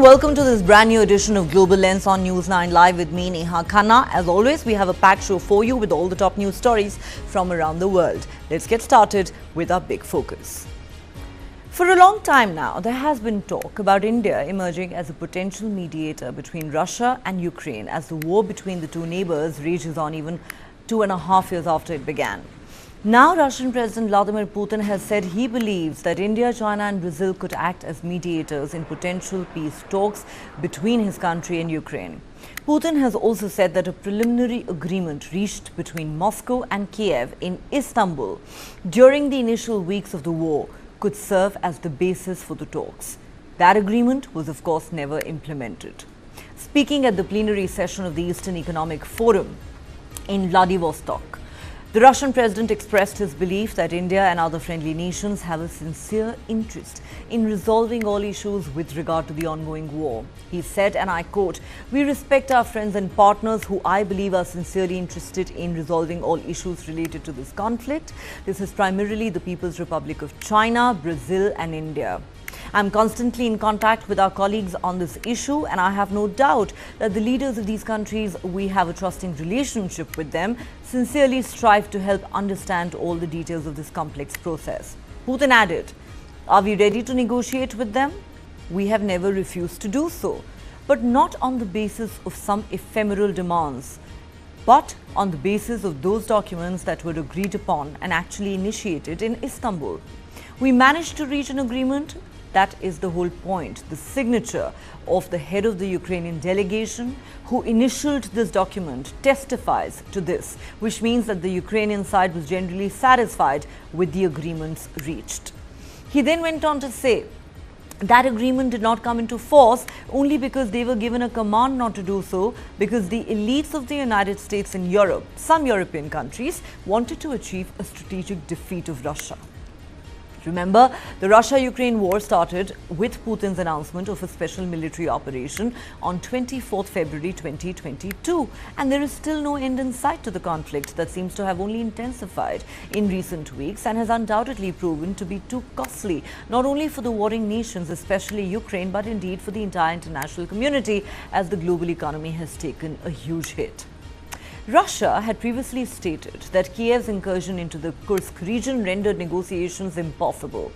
and welcome to this brand new edition of Global Lens on News9 Live with me, Neha Khanna. As always, we have a packed show for you with all the top news stories from around the world. Let's get started with our big focus. For a long time now, there has been talk about India emerging as a potential mediator between Russia and Ukraine as the war between the two neighbors rages on even 2.5 years after it began. Now, Russian President Vladimir Putin has said he believes that India, China and Brazil could act as mediators in potential peace talks between his country and Ukraine. Putin has also said that a preliminary agreement reached between Moscow and Kiev in Istanbul during the initial weeks of the war could serve as the basis for the talks. That agreement was, of course, never implemented. Speaking at the plenary session of the Eastern Economic Forum in Vladivostok, the Russian president expressed his belief that India and other friendly nations have a sincere interest in resolving all issues with regard to the ongoing war. He said, and I quote, "We respect our friends and partners who I believe are sincerely interested in resolving all issues related to this conflict. This is primarily the People's Republic of China, Brazil and India. I'm constantly in contact with our colleagues on this issue, and I have no doubt that the leaders of these countries, we have a trusting relationship with them, sincerely strive to help understand all the details of this complex process." Putin added, "Are we ready to negotiate with them? We have never refused to do so, but not on the basis of some ephemeral demands, but on the basis of those documents that were agreed upon and actually initiated in Istanbul. We managed to reach an agreement. That is the whole point. The signature of the head of the Ukrainian delegation who initialed this document testifies to this, which means that the Ukrainian side was generally satisfied with the agreements reached." He then went on to say that agreement did not come into force only because they were given a command not to do so, because the elites of the United States and Europe, some European countries, wanted to achieve a strategic defeat of Russia. Remember, the Russia-Ukraine war started with Putin's announcement of a special military operation on 24th February 2022. And there is still no end in sight to the conflict that seems to have only intensified in recent weeks and has undoubtedly proven to be too costly, not only for the warring nations, especially Ukraine, but indeed for the entire international community, as the global economy has taken a huge hit. Russia had previously stated that Kiev's incursion into the Kursk region rendered negotiations impossible.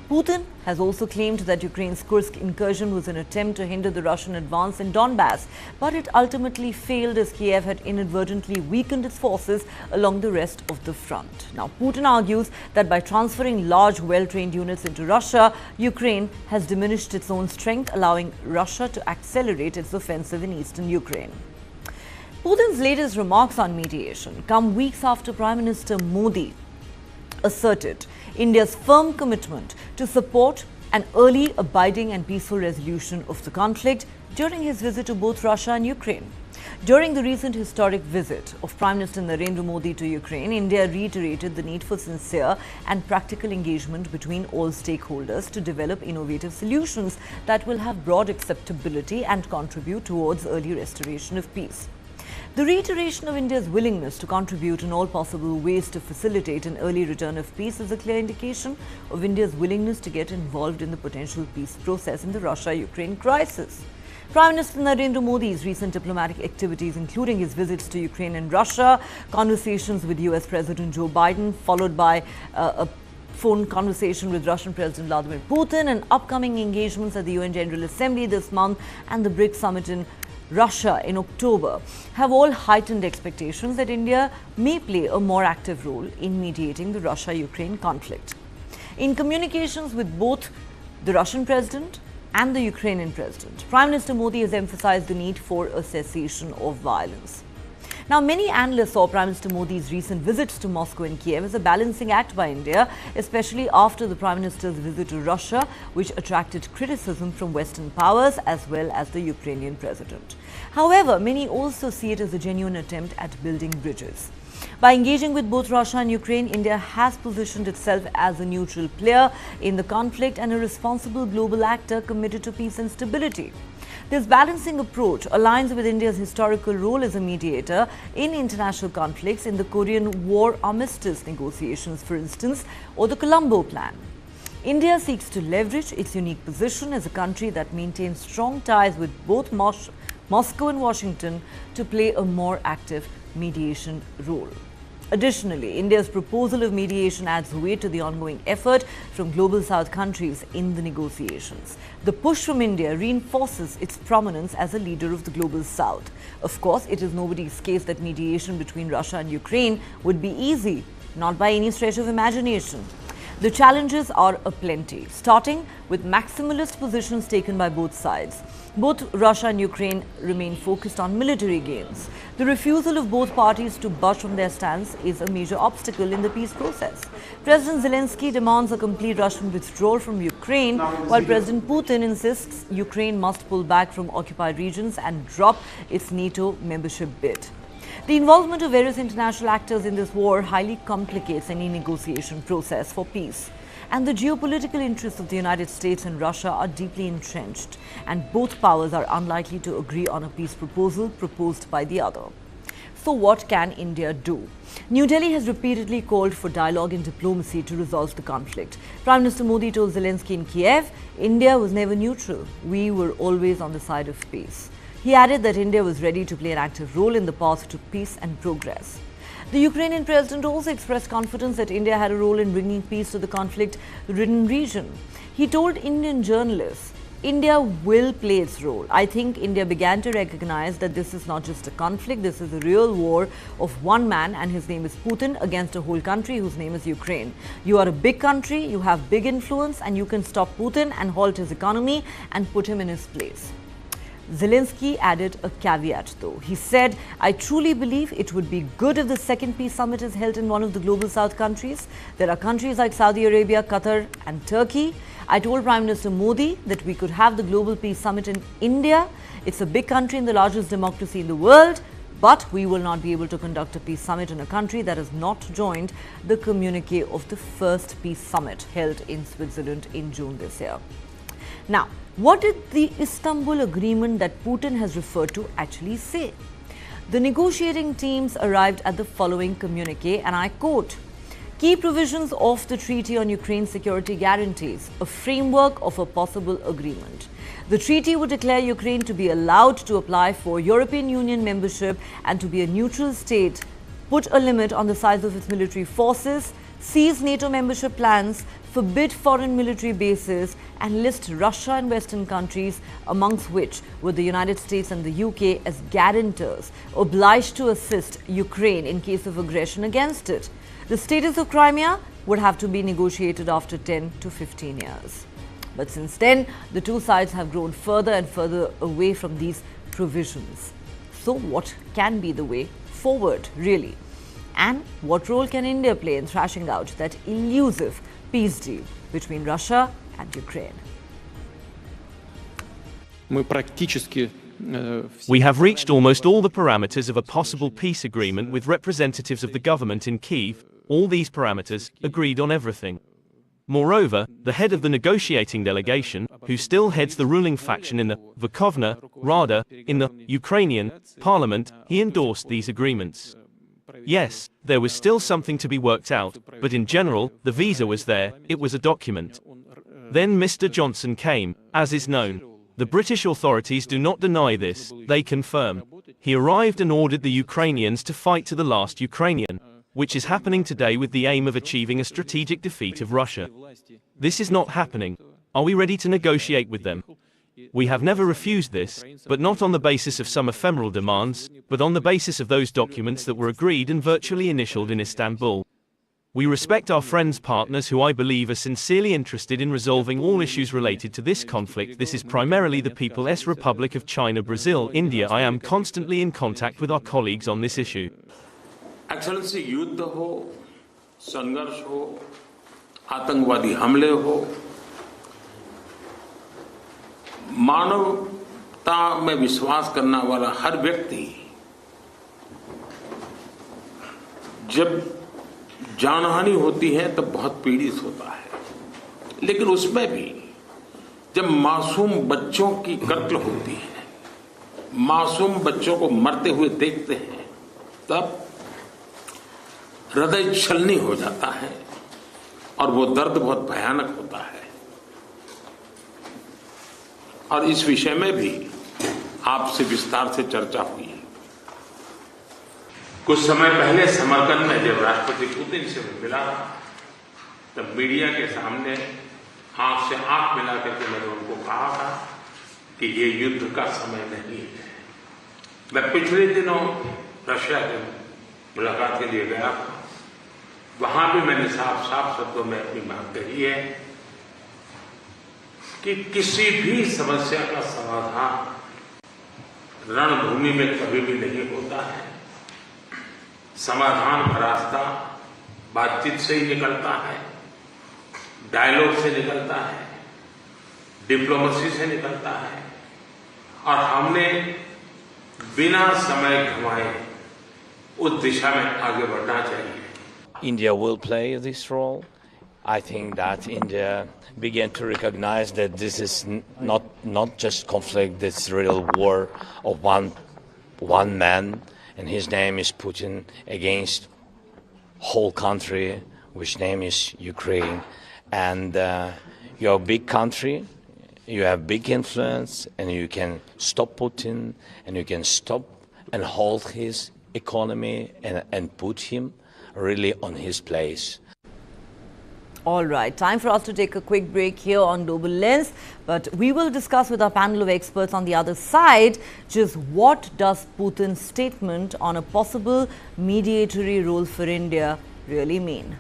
Putin has also claimed that Ukraine's Kursk incursion was an attempt to hinder the Russian advance in Donbass, but it ultimately failed as Kiev had inadvertently weakened its forces along the rest of the front. Now, Putin argues that by transferring large, well-trained units into Russia, Ukraine has diminished its own strength, allowing Russia to accelerate its offensive in eastern Ukraine. Putin's latest remarks on mediation come weeks after Prime Minister Modi asserted India's firm commitment to support an early, abiding and peaceful resolution of the conflict during his visit to both Russia and Ukraine. During the recent historic visit of Prime Minister Narendra Modi to Ukraine, India reiterated the need for sincere and practical engagement between all stakeholders to develop innovative solutions that will have broad acceptability and contribute towards early restoration of peace. The reiteration of India's willingness to contribute in all possible ways to facilitate an early return of peace is a clear indication of India's willingness to get involved in the potential peace process in the Russia-Ukraine crisis. Prime Minister Narendra Modi's recent diplomatic activities, including his visits to Ukraine and Russia, conversations with US President Joe Biden, followed by a phone conversation with Russian President Vladimir Putin, and upcoming engagements at the UN General Assembly this month and the BRICS summit in Russia in October, have all heightened expectations that India may play a more active role in mediating the Russia-Ukraine conflict. In communications with both the Russian president and the Ukrainian president, Prime Minister Modi has emphasized the need for a cessation of violence. Now, many analysts saw Prime Minister Modi's recent visits to Moscow and Kiev as a balancing act by India, especially after the Prime Minister's visit to Russia, which attracted criticism from Western powers as well as the Ukrainian president. However, many also see it as a genuine attempt at building bridges. By engaging with both Russia and Ukraine, India has positioned itself as a neutral player in the conflict and a responsible global actor committed to peace and stability. This balancing approach aligns with India's historical role as a mediator in international conflicts in the Korean War armistice negotiations, for instance, or the Colombo Plan. India seeks to leverage its unique position as a country that maintains strong ties with both Moscow and Washington to play a more active mediation role. Additionally, India's proposal of mediation adds weight to the ongoing effort from Global South countries in the negotiations. The push from India reinforces its prominence as a leader of the Global South. Of course, it is nobody's case that mediation between Russia and Ukraine would be easy, not by any stretch of imagination. The challenges are aplenty, starting with maximalist positions taken by both sides. Both Russia and Ukraine remain focused on military gains. The refusal of both parties to budge from their stance is a major obstacle in the peace process. President Zelensky demands a complete Russian withdrawal from Ukraine, while President Putin insists Ukraine must pull back from occupied regions and drop its NATO membership bid. The involvement of various international actors in this war highly complicates any negotiation process for peace. And the geopolitical interests of the United States and Russia are deeply entrenched, and both powers are unlikely to agree on a peace proposal proposed by the other. So what can India do? New Delhi has repeatedly called for dialogue and diplomacy to resolve the conflict. Prime Minister Modi told Zelensky in Kiev, India was never neutral. We were always on the side of peace. He added that India was ready to play an active role in the path to peace and progress. The Ukrainian president also expressed confidence that India had a role in bringing peace to the conflict-ridden region. He told Indian journalists, India will play its role. I think India began to recognize that this is not just a conflict, this is a real war of one man, and his name is Putin, against a whole country whose name is Ukraine. You are a big country, you have big influence, and you can stop Putin and halt his economy and put him in his place. Zelensky added a caveat though. He said, I truly believe it would be good if the second peace summit is held in one of the Global South countries. There are countries like Saudi Arabia, Qatar and Turkey. I told Prime Minister Modi that we could have the Global Peace Summit in India. It's a big country and the largest democracy in the world, but we will not be able to conduct a peace summit in a country that has not joined the communique of the first peace summit held in Switzerland in June this year. Now, what did the Istanbul agreement that Putin has referred to actually say? The negotiating teams arrived at the following communique, and I quote, key provisions of the Treaty on Ukraine's security guarantees a framework of a possible agreement. The treaty would declare Ukraine to be allowed to apply for European Union membership and to be a neutral state, put a limit on the size of its military forces, seize NATO membership plans, forbid foreign military bases, and list Russia and Western countries, amongst which were the United States and the UK, as guarantors, obliged to assist Ukraine in case of aggression against it. The status of Crimea would have to be negotiated after 10 to 15 years. But since then, the two sides have grown further and further away from these provisions. So what can be the way forward, really? And what role can India play in thrashing out that elusive peace deal between Russia and Ukraine? We have reached almost all the parameters of a possible peace agreement with representatives of the government in Kyiv. All these parameters agreed on everything. Moreover, the head of the negotiating delegation, who still heads the ruling faction in the Verkhovna Rada, in the Ukrainian parliament, he endorsed these agreements. Yes, there was still something to be worked out, but in general, the visa was there, it was a document. Then Mr. Johnson came, as is known. The British authorities do not deny this, they confirm. He arrived and ordered the Ukrainians to fight to the last Ukrainian, which is happening today with the aim of achieving a strategic defeat of Russia. This is not happening. Are we ready to negotiate with them? We have never refused this, but not on the basis of some ephemeral demands, but on the basis of those documents that were agreed and virtually initialed in Istanbul. We respect our friends, partners who I believe are sincerely interested in resolving all issues related to this conflict. This is primarily the People's Republic of China, Brazil, India. I am constantly in contact with our colleagues on this issue. Excellency, युद्ध हो, संघर्ष हो, आतंकवादी हमले हो, मानवता में विश्वास करने वाला हर व्यक्ति जब जानहानि होती है तब बहुत पीड़ित होता है, लेकिन उसमें भी जब मासूम बच्चों की कत्ल होती है, मासूम बच्चों को मरते हुए देखते हैं, तब हृदय छलनी हो जाता है और वो दर्द बहुत भयानक होता है। और इस विषय में भी आपसे विस्तार से चर्चा हुई है। कुछ समय पहले समरकंद में जब राष्ट्रपति पुतिन से मिला तब मीडिया के सामने आंख से आंख मिला करके मैंने उनको कहा था कि ये युद्ध का समय नहीं है। मैं पिछले दिनों रशिया के मुलाकात के लिए गया था, वहां भी मैंने साफ साफ शब्दों में अपनी बात कही है कि किसी भी समस्या का समाधान रणभूमि में कभी भी नहीं होता है। समाधान का रास्ता बातचीत से ही निकलता है, डायलॉग से निकलता है, डिप्लोमेसी से निकलता है। और हमने बिना समय गंवाए उस दिशा में आगे बढ़ना चाहिए। India will play this role. I think that India began to recognize that this is not just conflict, this real war of one man, and his name is Putin, against whole country, which name is Ukraine. And you're a big country, you have big influence, and you can stop Putin, and you can stop and hold his economy and put him really on his place. All right, time for us to take a quick break here on Global Lens, but we will discuss with our panel of experts on the other side just what does Putin's statement on a possible mediatory role for India really mean.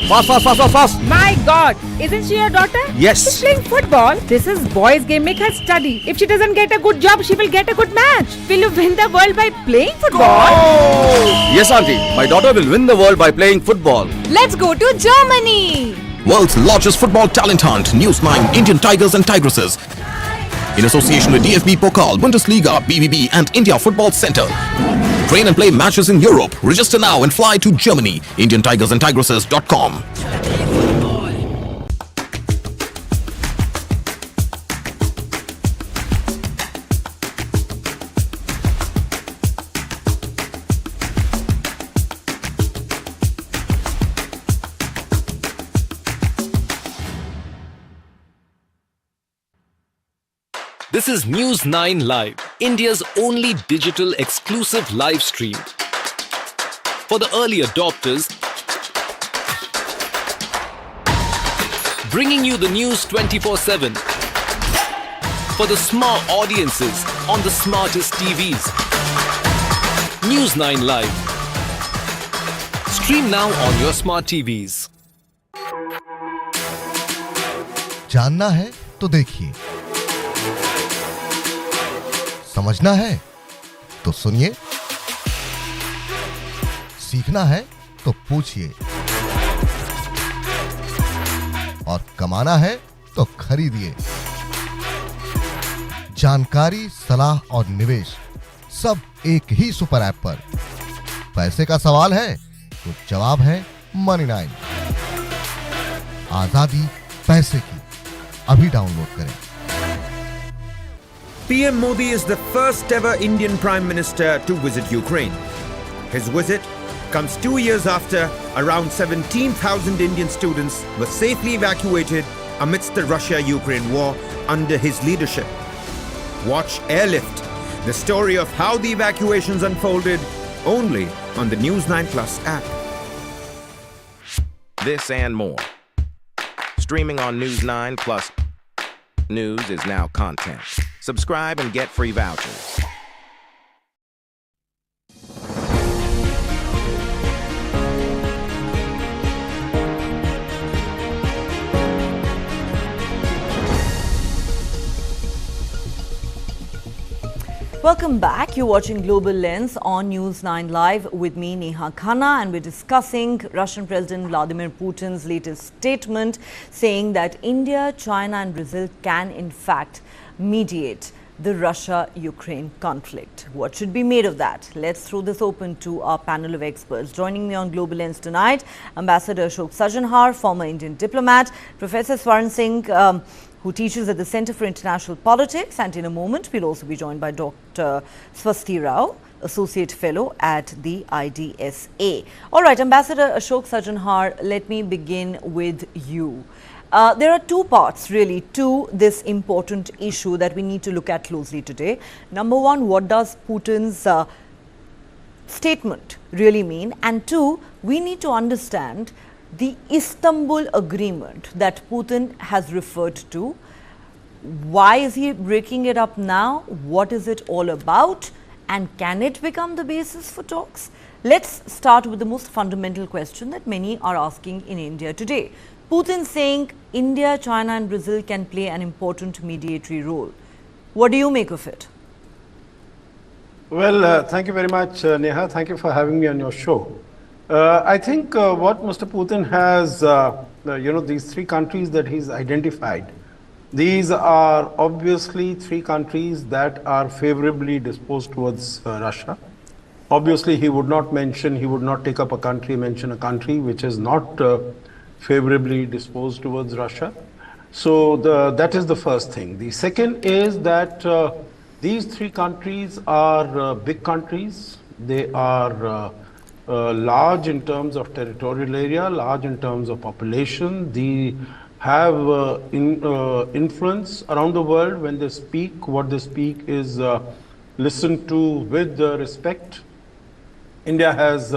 Fast. My God, isn't she your daughter? Yes. She's playing football. This is boys' game. Make her study. If she doesn't get a good job, she will get a good match. Will you win the world by playing football? Yes, auntie. My daughter will win the world by playing football. Let's go to Germany. World's largest football talent hunt, News9 Indian Tigers and Tigresses. In association with DFB Pokal, Bundesliga, BVB and India Football Center. Train and play matches in Europe. Register now and fly to Germany. IndianTigersandTigresses.com. This is News9 Live, India's only digital exclusive live stream. For the early adopters, bringing you the news 24/7. For the smart audiences on the smartest TVs. News9 Live. Stream now on your smart TVs. जानना है तो देखिए, समझना है तो सुनिए, सीखना है तो पूछिए, और कमाना है तो खरीदिए। जानकारी, सलाह और निवेश सब एक ही सुपर ऐप पर। पैसे का सवाल है तो जवाब है Money9। आजादी पैसे की, अभी डाउनलोड करें। PM Modi is the first ever Indian Prime Minister to visit Ukraine. His visit comes 2 years after around 17,000 Indian students were safely evacuated amidst the Russia-Ukraine war under his leadership. Watch Airlift, the story of how the evacuations unfolded, only on the News9 Plus app. This and more. Streaming on News9 Plus. News is now content. Subscribe and get free vouchers. Welcome back. You're watching Global Lens on News9 Live with me, Neha Khanna, and we're discussing Russian President Vladimir Putin's latest statement saying that India, China and Brazil can in fact mediate the Russia-Ukraine conflict. What should be made of that? Let's throw this open to our panel of experts. Joining me on Global Lens tonight, Ambassador Ashok Sajanhar, former Indian diplomat, Professor Swaran Singh, who teaches at the Center for International Politics, and in a moment we'll also be joined by Dr. Swasti Rao, Associate Fellow at the IDSA. All right, Ambassador Ashok Sajanhar, let me begin with you. There are two parts really to this important issue that we need to look at closely today. Number one, what does Putin's statement really mean? And two, we need to understand the Istanbul agreement that Putin has referred to. Why is he breaking it up now? What is it all about? And can it become the basis for talks? Let's start with the most fundamental question that many are asking in India today. Putin saying India, China and Brazil can play an important mediatory role. What do you make of it? Well, thank you very much, Neha. Thank you for having me on your show. I think what Mr. Putin has, these three countries that he's identified, these are obviously three countries that are favorably disposed towards Russia. Obviously, he would not take up a country, mention a country which is not favorably disposed towards Russia. So that is the first thing. The second is that these three countries are big countries. They are large in terms of territorial area, large in terms of population. They have influence around the world. When they speak, what they speak is listened to with respect. India has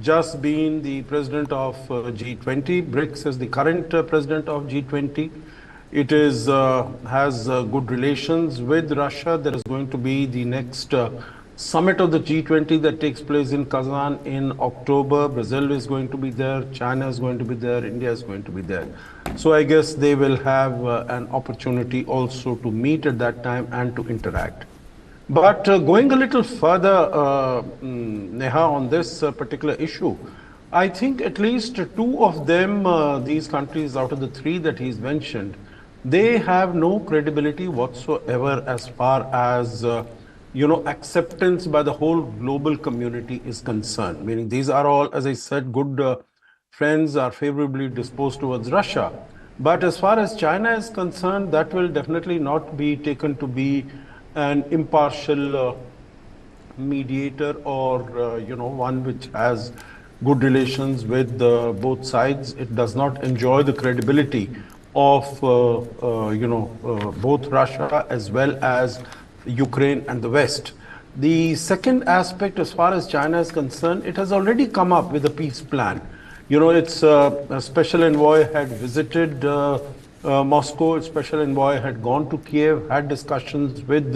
just been the president of G20. BRICS is the current president of G20. It is has good relations with Russia. There is going to be the next summit of the G20 that takes place in Kazan in October. Brazil is going to be there. China is going to be there. India is going to be there. So I guess they will have an opportunity also to meet at that time and to interact. But going a little further, Neha, on this particular issue, I think at least two of them, these countries out of the three that he's mentioned, they have no credibility whatsoever as far as acceptance by the whole global community is concerned. Meaning these are all, as I said, good friends, are favorably disposed towards Russia. But as far as China is concerned, that will definitely not be taken to be an impartial mediator or one which has good relations with both sides. It does not enjoy the credibility of both Russia as well as Ukraine and the West. The second aspect, as far as China is concerned, it has already come up with a peace plan. Its a special envoy had visited Moscow. Its special envoy had gone to Kiev, had discussions with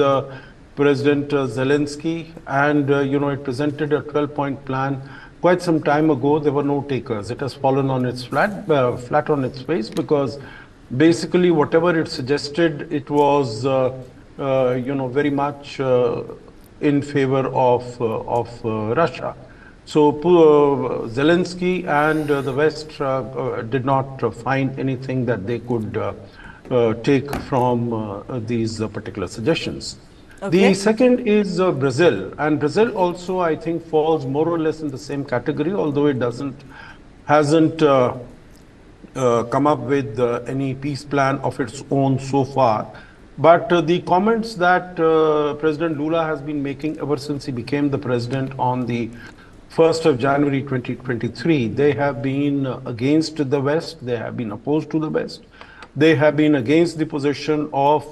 President Zelensky, and it presented a 12-point plan quite some time ago. There were no takers. It has fallen on its flat on its face, because basically whatever it suggested, it was very much in favor of Russia. So Zelensky and the West did not find anything that they could take from these particular suggestions. Okay. The second is Brazil, and Brazil also, I think, falls more or less in the same category, although it hasn't come up with any peace plan of its own so far. But the comments that President Lula has been making ever since he became the president on the 1st of January 2023, they have been against the West, they have been opposed to the West, they have been against the position of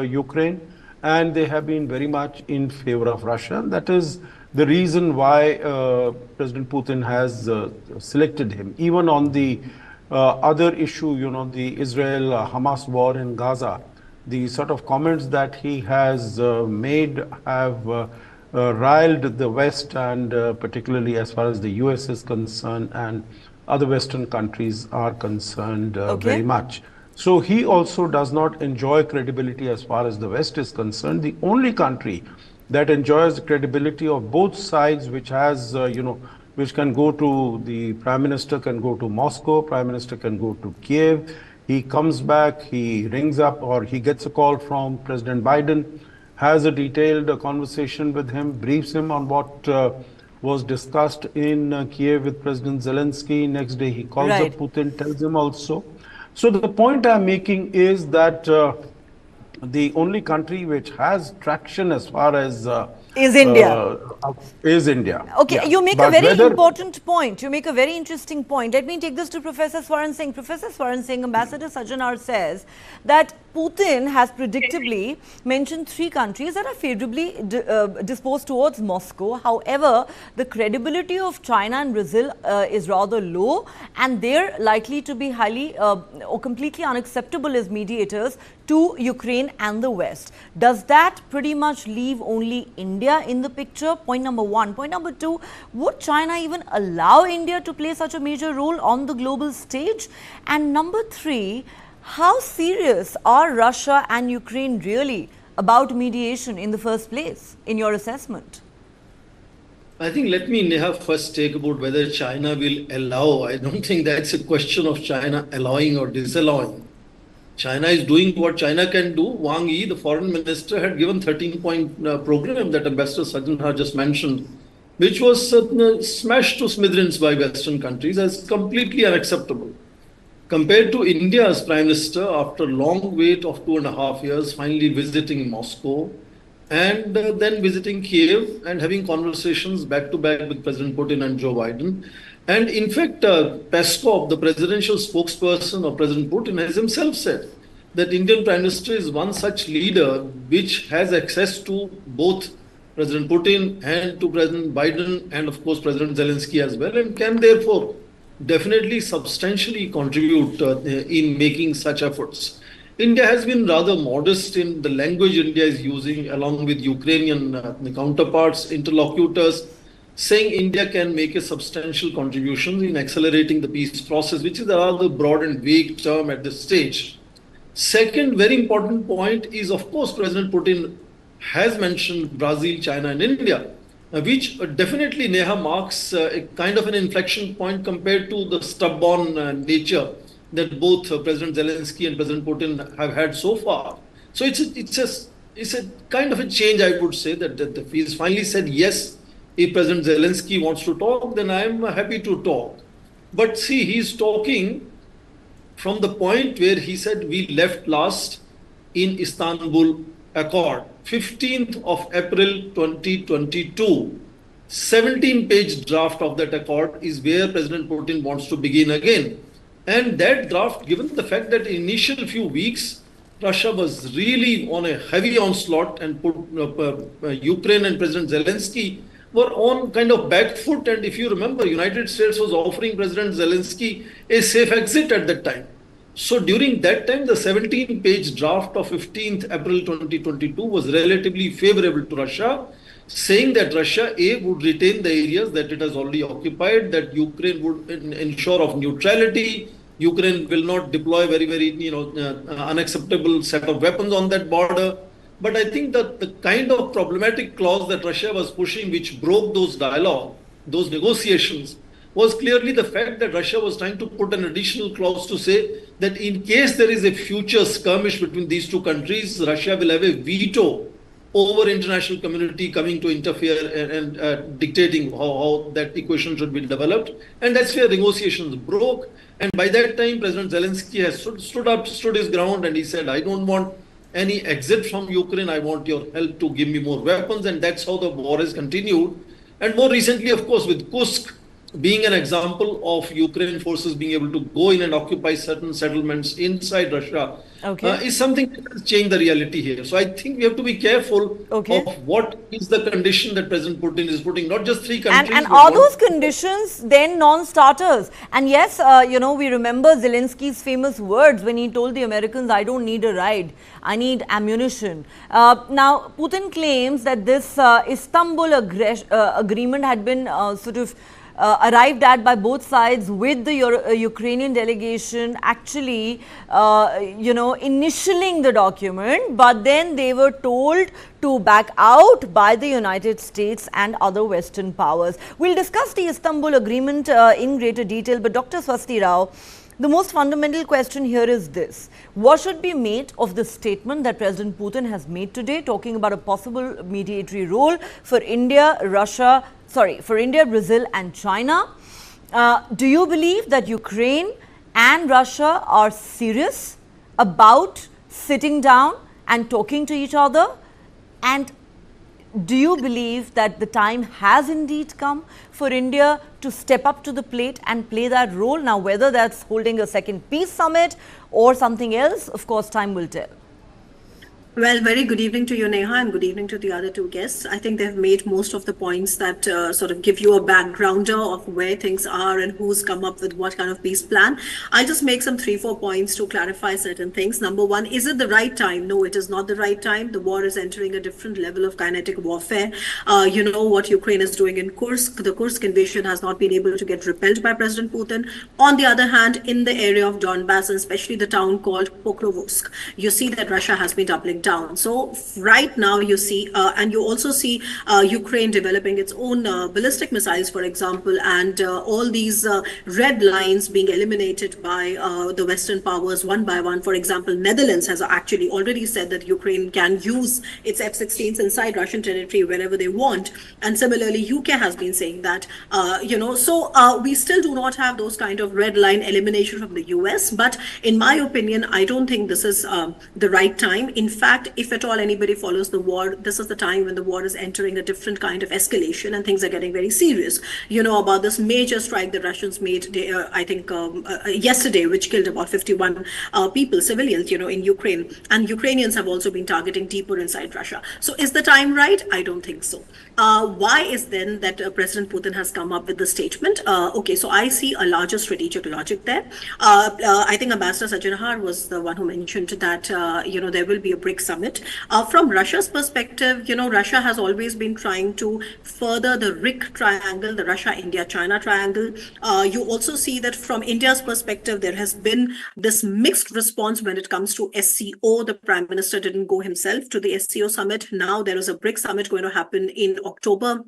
Ukraine, and they have been very much in favor of Russia. That is the reason why President Putin has selected him. Even on the other issue, the Israel-Hamas war in Gaza, the sort of comments that he has made have riled the West, and particularly as far as the US is concerned and other Western countries are concerned very much. So he also does not enjoy credibility as far as the West is concerned. The only country that enjoys the credibility of both sides, which has, which can go to, the Prime Minister can go to Moscow, Prime Minister can go to Kiev, he comes back, he rings up or he gets a call from President Biden, has a detailed conversation with him, briefs him on what was discussed in Kiev with President Zelensky. Next day he calls up Putin, tells him also. So the point I'm making is that the only country which has traction as far as is India. Okay, yeah. You make a very important point. You make a very interesting point. Let me take this to Professor Swaran Singh. Professor Swaran Singh, Ambassador Sajjanar says that Putin has predictably mentioned 3 countries that are favorably disposed towards Moscow. However, the credibility of China and Brazil is rather low, and they're likely to be highly or completely unacceptable as mediators to Ukraine and the West. Does that pretty much leave only India in the picture? Point number 1. Point number 2, would China even allow India to play such a major role on the global stage? And number 3, how serious are Russia and Ukraine really about mediation in the first place, in your assessment? I think let me, Neha, first take about whether China will allow. I don't think that's a question of China allowing or disallowing. China is doing what China can do. Wang Yi, the foreign minister, had given 13-point program that Ambassador Sajjanar just mentioned, which was smashed to smithereens by Western countries as completely unacceptable. Compared to India's Prime Minister, after a long wait of 2.5 years, finally visiting Moscow and then visiting Kiev and having conversations back-to-back with President Putin and Joe Biden. And in fact, Peskov, the presidential spokesperson of President Putin, has himself said that Indian Prime Minister is one such leader which has access to both President Putin and to President Biden and of course President Zelensky as well, and can therefore definitely substantially contribute in making such efforts. India has been rather modest in the language India is using along with Ukrainian counterparts, interlocutors, saying India can make a substantial contribution in accelerating the peace process, which is a rather broad and vague term at this stage. Second, very important point is, of course, President Putin has mentioned Brazil, China and India, which definitely, Neha, marks a kind of an inflection point compared to the stubborn nature that both President Zelensky and President Putin have had so far. So it's a kind of a change, I would say, that he's finally said, yes, if President Zelensky wants to talk, then I'm happy to talk. But see, he's talking from the point where he said we left last in Istanbul Accord, 15th of April 2022. 17-page draft of that accord is where President Putin wants to begin again. And that draft, given the fact that initial few weeks, Russia was really on a heavy onslaught and Ukraine and President Zelensky were on kind of back foot. And if you remember, United States was offering President Zelensky a safe exit at that time. So during that time, the 17-page draft of 15th April 2022 was relatively favorable to Russia, saying that Russia, A, would retain the areas that it has already occupied, that Ukraine would ensure of neutrality, Ukraine will not deploy very unacceptable set of weapons on that border. But I think that the kind of problematic clause that Russia was pushing, which broke those dialogue, those negotiations, was clearly the fact that Russia was trying to put an additional clause to say that in case there is a future skirmish between these two countries, Russia will have a veto over international community coming to interfere and dictating how that equation should be developed. And that's where negotiations broke. And by that time, President Zelensky has stood his ground, and he said, I don't want any exit from Ukraine. I want your help to give me more weapons. And that's how the war has continued. And more recently, of course, with Kursk being an example of Ukrainian forces being able to go in and occupy certain settlements inside Russia, is something that has changed the reality here. So I think we have to be careful of what is the condition that President Putin is putting, not just 3 countries. And are those conditions then non-starters? And yes, we remember Zelensky's famous words when he told the Americans, I don't need a ride, I need ammunition. Now, Putin claims that this Istanbul agreement had been arrived at by both sides with the Ukrainian delegation actually, initialing the document, but then they were told to back out by the United States and other Western powers. We'll discuss the Istanbul agreement in greater detail, but Dr. Swasti Rao, The most fundamental question here is this. What should be made of the statement that President Putin has made today, talking about a possible mediatory role for India, Brazil and China? Do you believe that Ukraine and Russia are serious about sitting down and talking to each other? And do you believe that the time has indeed come for India to step up to the plate and play that role? Now, whether that's holding a second peace summit or something else, of course, time will tell. Well, very good evening to you, Neha, and good evening to the other two guests. I think they've made most of the points that sort of give you a backgrounder of where things are and who's come up with what kind of peace plan. I'll just make some 3-4 points to clarify certain things. Number one, is it the right time? No, it is not the right time. The war is entering a different level of kinetic warfare. You know what Ukraine is doing in Kursk. The Kursk invasion has not been able to get repelled by President Putin. On the other hand, in the area of Donbass, and especially the town called Pokrovsk, you see that Russia has been doubling down. So right now you see, and you also see Ukraine developing its own ballistic missiles, for example, and all these red lines being eliminated by the Western powers one by one. For example, Netherlands has actually already said that Ukraine can use its F-16s inside Russian territory wherever they want. And similarly, UK has been saying that, so we still do not have those kind of red line elimination from the US. But in my opinion, I don't think this is the right time. In fact, if at all anybody follows the war, this is the time when the war is entering a different kind of escalation and things are getting very serious. You know about this major strike the Russians made, I think yesterday, which killed about 51 people, civilians, in Ukraine. And Ukrainians have also been targeting deeper inside Russia. So is the time right? I don't think so. Why is then that President Putin has come up with the statement? Okay, so I see a larger strategic logic there. I think Ambassador Sajjanahar was the one who mentioned that, there will be a BRICS summit. From Russia's perspective, Russia has always been trying to further the RIC triangle, the Russia, India, China triangle. You also see that from India's perspective, there has been this mixed response when it comes to SCO. The Prime Minister didn't go himself to the SCO summit. Now there is a BRICS summit going to happen in October.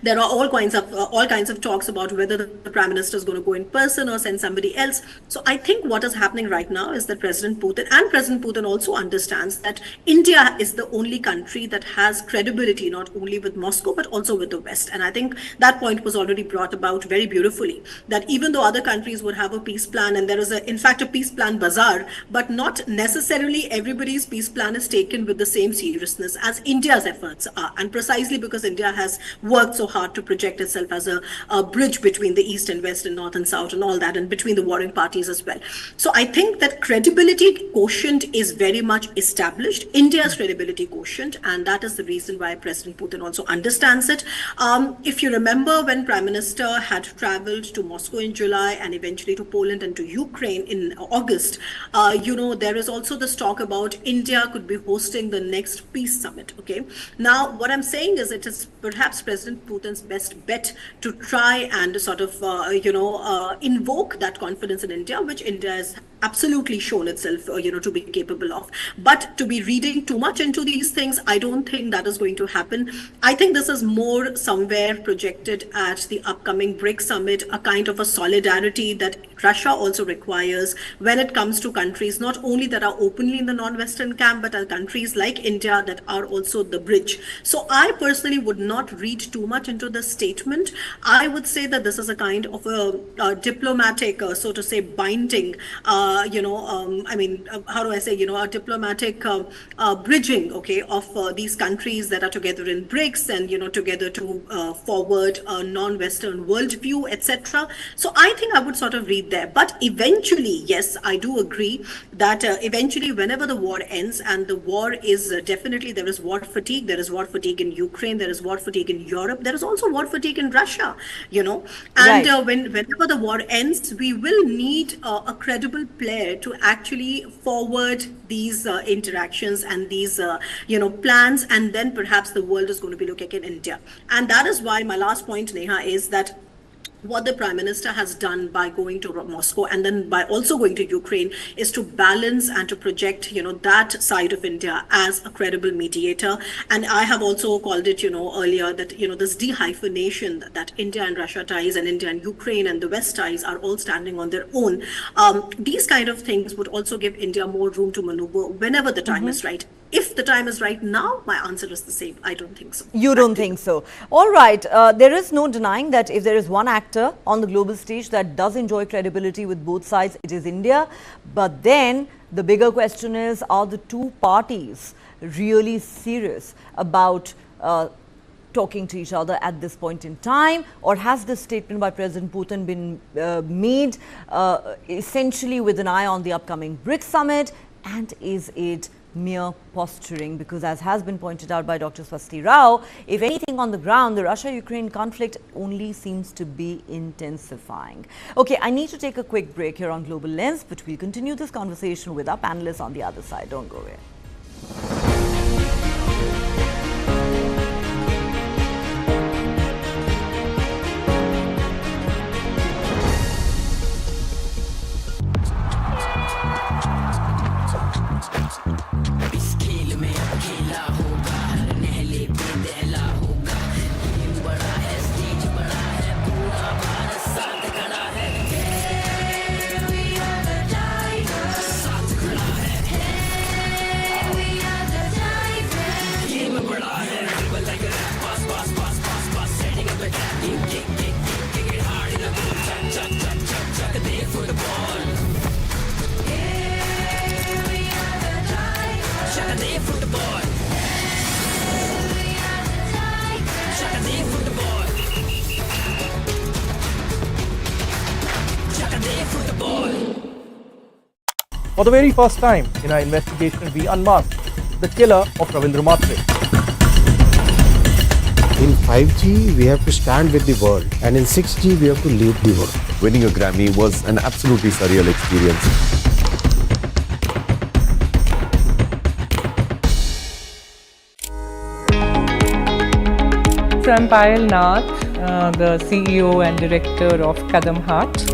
There are all kinds of talks about whether the Prime Minister is going to go in person or send somebody else. So I think what is happening right now is that President Putin also understands that India is the only country that has credibility, not only with Moscow, but also with the West. And I think that point was already brought about very beautifully, that even though other countries would have a peace plan, and there is in fact a peace plan bazaar, but not necessarily everybody's peace plan is taken with the same seriousness as India's efforts are. And precisely because India has worked so hard to project itself as a bridge between the East and West and North and South and all that, and between the warring parties as well. So I think that credibility quotient is very much established, India's credibility quotient, and that is the reason why President Putin also understands it. If you remember, when Prime Minister had traveled to Moscow in July and eventually to Poland and to Ukraine in August, there is also this talk about India could be hosting the next peace summit. Okay, now what I'm saying is it is perhaps President Putin's best bet to try and sort of, invoke that confidence in India, which India has absolutely shown itself, to be capable of. But to be reading too much into these things, I don't think that is going to happen. I think this is more somewhere projected at the upcoming BRICS summit, a kind of a solidarity that Russia also requires when it comes to countries not only that are openly in the non-Western camp, but are countries like India that are also the bridge. So I personally would not read too much into the statement. I would say that this is a kind of a diplomatic, so to say, binding, how do I say, a diplomatic bridging, okay, of these countries that are together in BRICS and, together to forward a non-Western worldview, etc. So I think I would sort of read there. But eventually, yes, I do agree that eventually whenever the war ends, and the war is definitely, there is war fatigue. There is war fatigue in Ukraine. There is war fatigue in Europe. There is also war fatigue in Russia, And Right. Whenever the war ends, we will need a credible player to actually forward these interactions and these, plans. And then perhaps the world is going to be looking at India. And that is why my last point, Neha, is that what the Prime Minister has done by going to Moscow and then by also going to Ukraine is to balance and to project, that side of India as a credible mediator. And I have also called it, earlier that, this dehyphenation that India and Russia ties and India and Ukraine and the West ties are all standing on their own. These kind of things would also give India more room to maneuver whenever the time is right. If the time is right now, my answer is the same. I don't think so. You don't think so? All right. There is no denying that if there is one actor on the global stage that does enjoy credibility with both sides, it is India. But then the bigger question is, are the two parties really serious about talking to each other at this point in time? Or has this statement by President Putin been made essentially with an eye on the upcoming BRICS summit? And is it mere posturing? Because as has been pointed out by Dr. Swasti Rao, if anything on the ground, the Russia-Ukraine conflict only seems to be intensifying. Okay, I need to take a quick break here on Global Lens, but we'll continue this conversation with our panelists on the other side. Don't go away. For the very first time in our investigation, we unmasked the killer of Ravindra Matre. In 5G, we have to stand with the world, and in 6G, we have to lead the world. Winning a Grammy was an absolutely surreal experience. So I'm Payal Nath, the CEO and Director of Kadam Heart.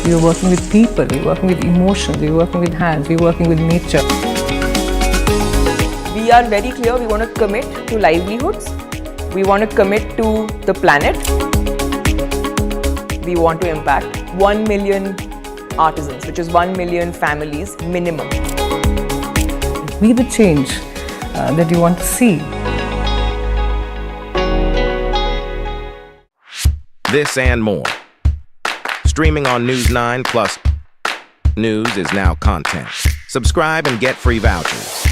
We are working with people, we are working with emotions, we are working with hands, we are working with nature. We are very clear, we want to commit to livelihoods, we want to commit to the planet. We want to impact 1 million artisans, which is 1 million families minimum. Be the change that you want to see. This and more. Streaming on News9 Plus. News is now content. Subscribe and get free vouchers.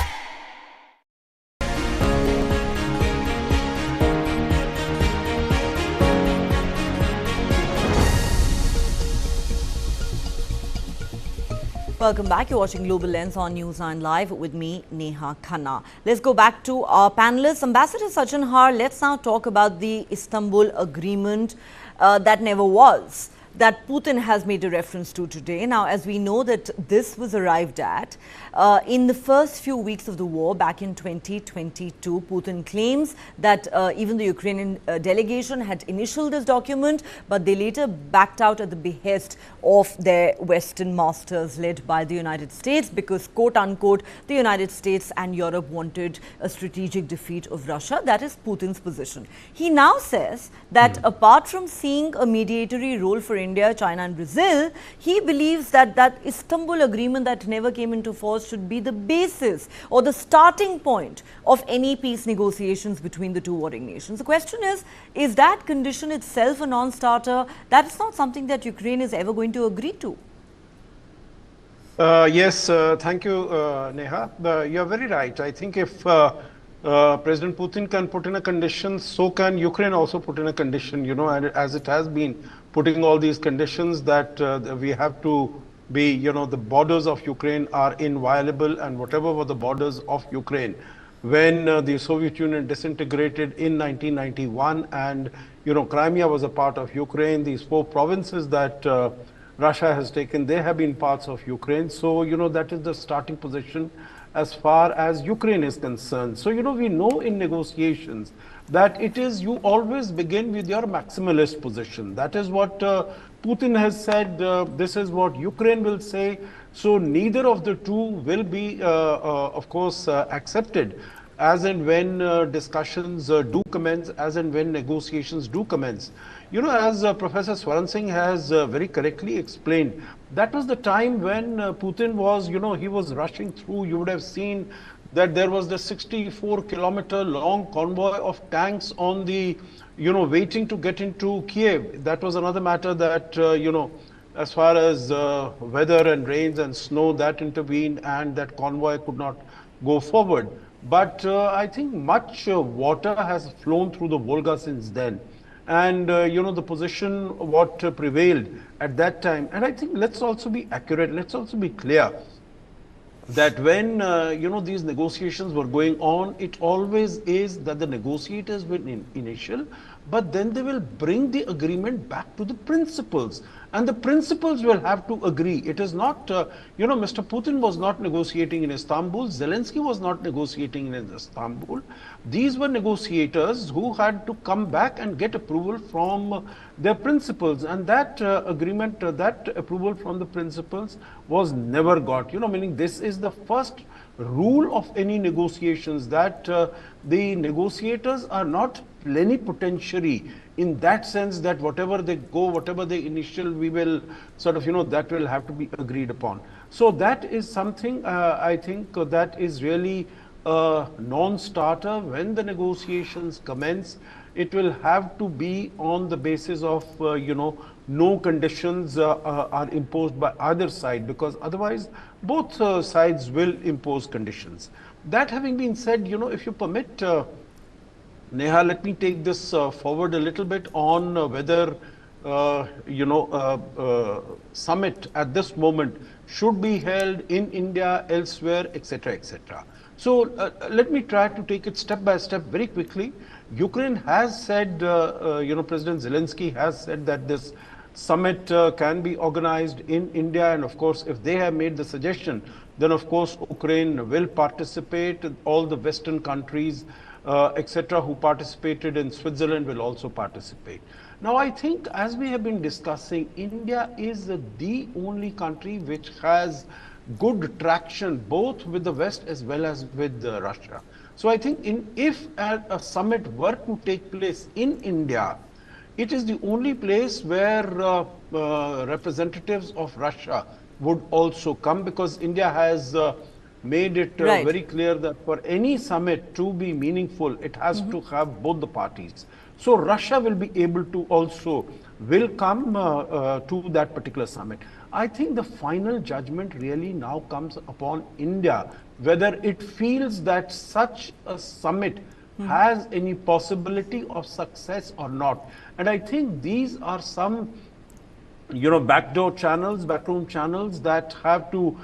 Welcome back. You're watching Global Lens on News9 Live with me, Neha Khanna. Let's go back to our panelists. Ambassador Sachin Har, let's now talk about the Istanbul agreement that never was, that Putin has made a reference to today. Now, as we know that this was arrived at in the first few weeks of the war back in 2022, Putin claims that even the Ukrainian delegation had initialed this document, but they later backed out at the behest of their Western masters led by the United States because, quote unquote, the United States and Europe wanted a strategic defeat of Russia. That is Putin's position. He now says that apart from seeing a mediatory role for India, China and Brazil, he believes that that Istanbul agreement that never came into force should be the basis or the starting point of any peace negotiations between the two warring nations. The question is that condition itself a non-starter? That is not something that Ukraine is ever going to agree to. Yes, thank you, Neha. You are very right. I think if President Putin can put in a condition, so can Ukraine also put in a condition, you know, and as it has been putting all these conditions that we have to be, you know, the borders of Ukraine are inviolable, and whatever were the borders of Ukraine when the Soviet Union disintegrated in 1991 and, you know, Crimea was a part of Ukraine, these 4 provinces that Russia has taken, they have been parts of Ukraine. So, you know, that is the starting position. as far as Ukraine is concerned. So, we know in negotiations that it is, you always begin with your maximalist position. That is what Putin has said, this is what Ukraine will say. So neither of the two will be, of course, accepted as and when discussions do commence, as and when negotiations do commence. As Professor Swaran Singh has very correctly explained, that was the time when Putin was, he was rushing through. You would have seen that there was the 64-kilometer long convoy of tanks on the, waiting to get into Kiev. That was another matter that, as far as weather and rains and snow, that intervened and that convoy could not go forward. But I think much water has flown through the Volga since then. And, the position what prevailed at that time. And I think let's also be accurate, let's also be clear that when, these negotiations were going on, it always is that the negotiators will initial, but then they will bring the agreement back to the principals. And the principals will have to agree. It is not, Mr. Putin was not negotiating in Istanbul. Zelensky was not negotiating in Istanbul. These were negotiators who had to come back and get approval from their principals. And that agreement, that approval from the principals was never got. Meaning this is the first rule of any negotiations, that the negotiators are not plenipotentiary in that sense, that whatever they go, whatever they initial, we will sort of, that will have to be agreed upon. So that is something I think that is really a non-starter. When the negotiations commence, it will have to be on the basis of, no conditions are imposed by either side, because otherwise both sides will impose conditions. That having been said, if you permit, Neha, let me take this forward a little bit on whether, summit at this moment should be held in India, elsewhere, etc., etc. So let me try to take it step by step very quickly. Ukraine has said, President Zelensky has said that this summit can be organized in India, and of course, if they have made the suggestion, then of course Ukraine will participate. All the Western countries, etc., who participated in Switzerland will also participate. Now, I think as we have been discussing, India is the only country which has good traction both with the West as well as with Russia. So I think if a summit were to take place in India, it is the only place where representatives of Russia would also come, because India has made it very clear that for any summit to be meaningful, it has to have both the parties. So Russia will be able to also will come to that particular summit. I think the final judgment really now comes upon India, whether it feels that such a summit has any possibility of success or not. And I think these are some, backdoor channels, backroom channels that have to,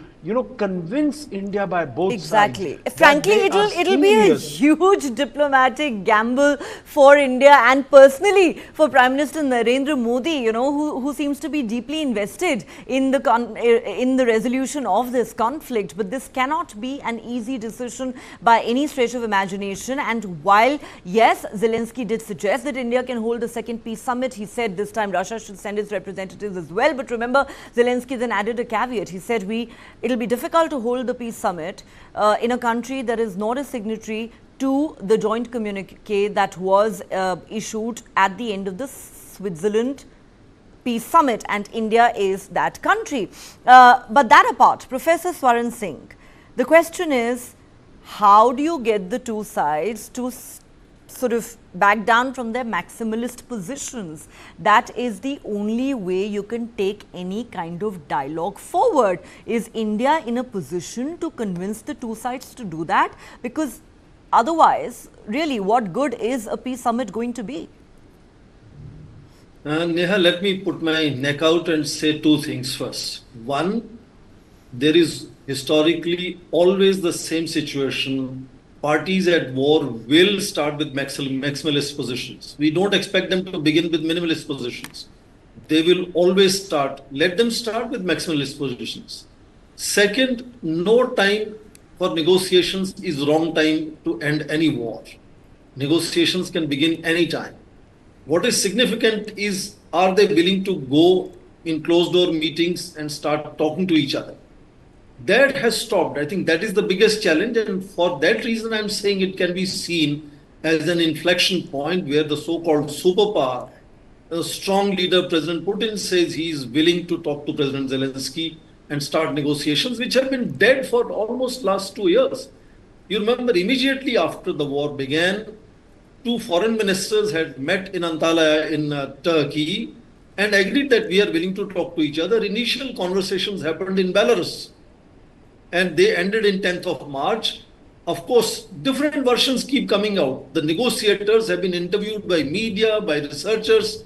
convince India by both sides. Exactly. Frankly, it'll be a huge diplomatic gamble for India and personally for Prime Minister Narendra Modi, who seems to be deeply invested in the resolution of this conflict. But this cannot be an easy decision by any stretch of imagination. And while, yes, Zelensky did suggest that India can hold a second peace summit, he said this time Russia should send its representatives as well. But remember, Zelensky then added a caveat. He said it'll be difficult to hold the peace summit in a country that is not a signatory to the joint communique that was issued at the end of the Switzerland Peace Summit, and India is that country. But that apart, Professor Swaran Singh, the question is, how do you get the two sides to sort of back down from their maximalist positions? That is the only way you can take any kind of dialogue forward. Is India in a position to convince the two sides to do that? Because otherwise, really, what good is a peace summit going to be? Neha, let me put my neck out and say two things first. One, there is historically always the same situation. Parties at war will start with maximalist positions. We don't expect them to begin with minimalist positions. They will always start. Let them start with maximalist positions. Second, no time for negotiations is wrong time to end any war. Negotiations can begin anytime. What is significant is, are they willing to go in closed door meetings and start talking to each other? That has stopped. I think that is the biggest challenge, and for that reason I'm saying it can be seen as an inflection point where the so-called superpower, a strong leader, President Putin, says he is willing to talk to President Zelensky and start negotiations, which have been dead for almost last 2 years. You remember immediately after the war began, 2 foreign ministers had met in Antalya in Turkey and agreed that we are willing to talk to each other. Initial conversations happened in Belarus and they ended in 10th of March. Of course, different versions keep coming out. The negotiators have been interviewed by media, by researchers.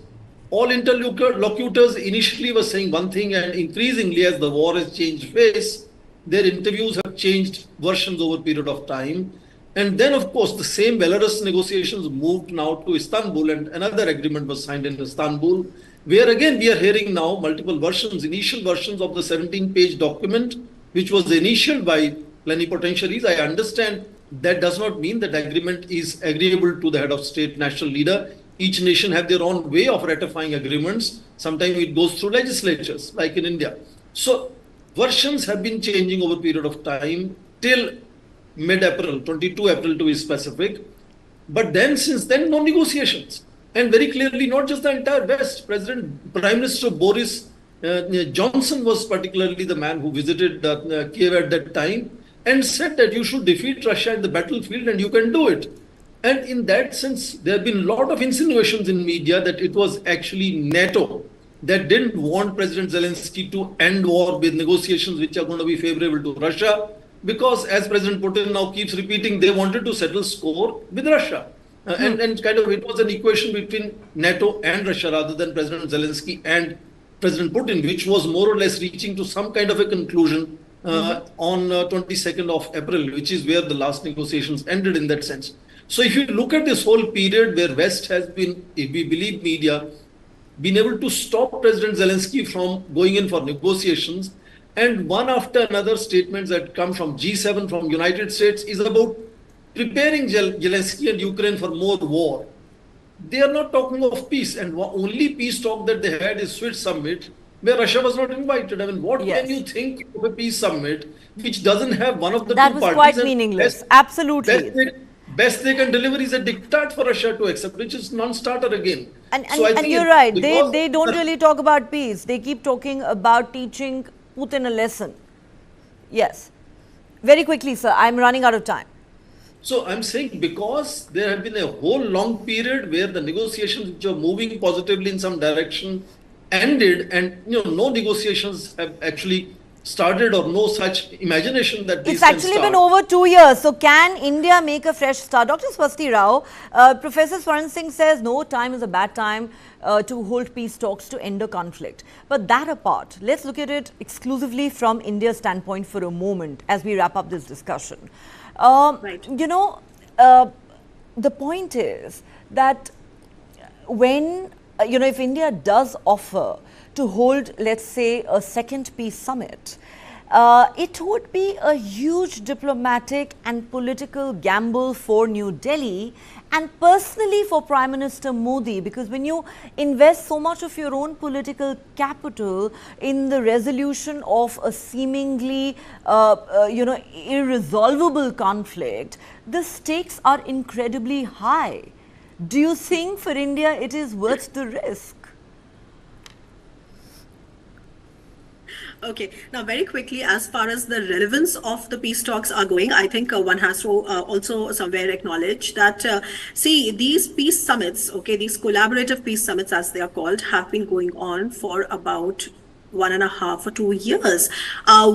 All interlocutors initially were saying one thing, and increasingly as the war has changed face, their interviews have changed versions over a period of time. And then, of course, the same Belarus negotiations moved now to Istanbul, and another agreement was signed in Istanbul, where again we are hearing now multiple versions, initial versions of the 17-page document, which was initialed by plenipotentiaries. I understand that does not mean that agreement is agreeable to the head of state, national leader. Each nation have their own way of ratifying agreements. Sometimes it goes through legislatures, like in India. So versions have been changing over a period of time till mid-April, 22 April to be specific. But then, since then, no negotiations. And very clearly, not just the entire West. Prime Minister Boris Johnson was particularly the man who visited Kiev at that time and said that you should defeat Russia in the battlefield and you can do it. And in that sense, there have been a lot of insinuations in media that it was actually NATO that didn't want President Zelensky to end war with negotiations which are going to be favorable to Russia, because as President Putin now keeps repeating, they wanted to settle score with Russia. And kind of it was an equation between NATO and Russia rather than President Zelensky and President Putin, which was more or less reaching to some kind of a conclusion on 22nd of April, which is where the last negotiations ended in that sense. So if you look at this whole period where West has been, if we believe media, been able to stop President Zelensky from going in for negotiations, and one after another statements that come from G7, from United States, is about preparing Zelensky and Ukraine for more war. They are not talking of peace, and only peace talk that they had is Swiss summit, where Russia was not invited. I mean, what can you think of a peace summit which doesn't have one of the two parties? That was quite meaningless. Absolutely. Best they can deliver is a diktat for Russia to accept, which is non-starter again. And you're right. They don't really talk about peace. They keep talking about teaching Putin a lesson. Yes. Very quickly, sir. I'm running out of time. So I'm saying because there have been a whole long period where the negotiations which are moving positively in some direction ended, and no negotiations have actually started, or no such imagination that these It's actually been over 2 years. So can India make a fresh start? Dr. Swasti Rao, Professor Swaran Singh says no time is a bad time to hold peace talks to end a conflict. But that apart, let's look at it exclusively from India's standpoint for a moment as we wrap up this discussion. The point is that when, if India does offer to hold, let's say, a second peace summit, it would be a huge diplomatic and political gamble for New Delhi and personally for Prime Minister Modi, because when you invest so much of your own political capital in the resolution of a seemingly, irresolvable conflict, the stakes are incredibly high. Do you think for India it is worth the risk? Okay, now very quickly, as far as the relevance of the peace talks are going, I think one has to also somewhere acknowledge that, these peace summits, these collaborative peace summits as they are called, have been going on for about 1.5 or 2 years.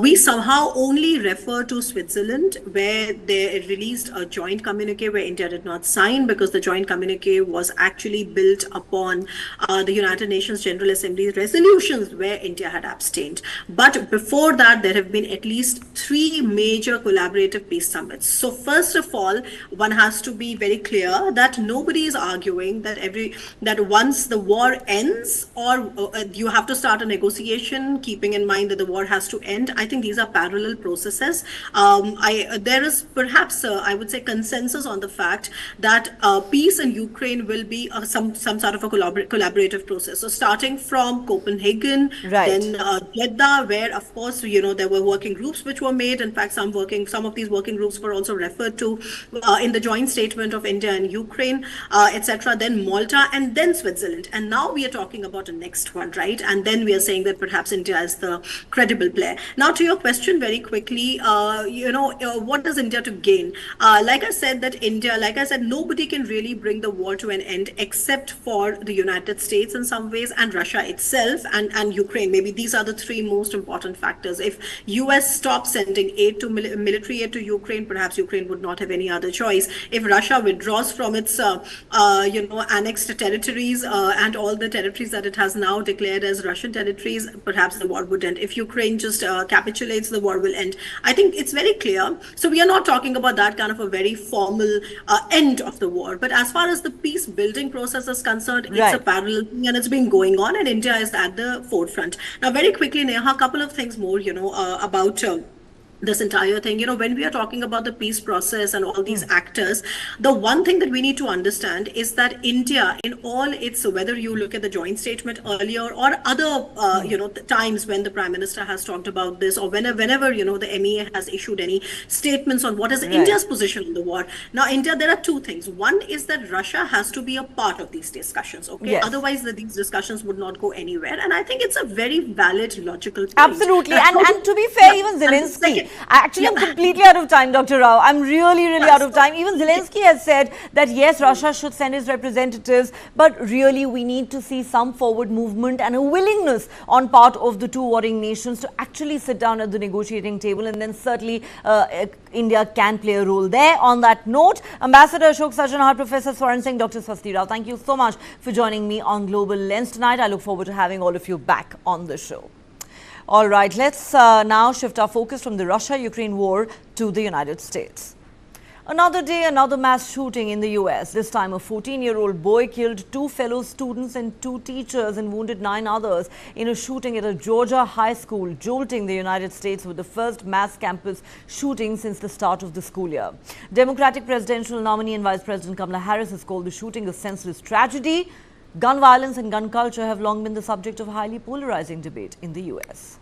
We somehow only refer to Switzerland, where they released a joint communique where India did not sign, because the joint communique was actually built upon the United Nations General Assembly resolutions where India had abstained. But before that, there have been at least 3 major collaborative peace summits. So first of all, one has to be very clear that nobody is arguing that once the war ends, or you have to start a negotiation mediation, keeping in mind that the war has to end. I think these are parallel processes. There is perhaps, I would say, consensus on the fact that peace in Ukraine will be some sort of a collaborative process. So starting from Copenhagen, then Jeddah, where of course, there were working groups which were made. In fact, some of these working groups were also referred to in the joint statement of India and Ukraine, etc. Then Malta, and then Switzerland. And now we are talking about the next one, right? And then we are saying that perhaps India is the credible player. Now, to your question very quickly, what does India to gain? Like I said, nobody can really bring the war to an end except for the United States in some ways, and Russia itself, and Ukraine. Maybe these are the three most important factors. If US stops sending military aid to Ukraine, perhaps Ukraine would not have any other choice. If Russia withdraws from its annexed territories and all the territories that it has now declared as Russian territories, perhaps the war would end. If Ukraine just capitulates, the war will end. I think it's very clear. So we are not talking about that kind of a very formal end of the war. But as far as the peace building process is concerned, it's a parallel thing, and it's been going on, and India is at the forefront. Now, very quickly, Neha, a couple of things more, about this entire thing. When we are talking about the peace process and all these actors, the one thing that we need to understand is that India, in all its, whether you look at the joint statement earlier or other, times when the Prime Minister has talked about this, or whenever, the MEA has issued any statements on what is India's position on the war. Now, India, there are two things. One is that Russia has to be a part of these discussions, okay? Yes. Otherwise, these discussions would not go anywhere. And I think it's a very valid, logical point. Absolutely. And to be fair, even Zelensky, actually, I'm completely out of time, Dr. Rao. I'm really out of time. Even Zelensky has said that yes, Russia should send its representatives, but really we need to see some forward movement and a willingness on part of the two warring nations to actually sit down at the negotiating table, and then certainly India can play a role there. On that note, Ambassador Ashok Sajjanhar, Professor Swaran Singh, Dr. Swasti Rao, thank you so much for joining me on Global Lens tonight. I look forward to having all of you back on the show. All right, let's now shift our focus from the Russia-Ukraine war to the United States. Another day, another mass shooting in the US. This time, a 14-year-old boy killed 2 fellow students and 2 teachers and wounded 9 others in a shooting at a Georgia high school, jolting the United States with the first mass campus shooting since the start of the school year. Democratic presidential nominee and Vice President Kamala Harris has called the shooting a senseless tragedy. Gun violence and gun culture have long been the subject of highly polarizing debate in the US.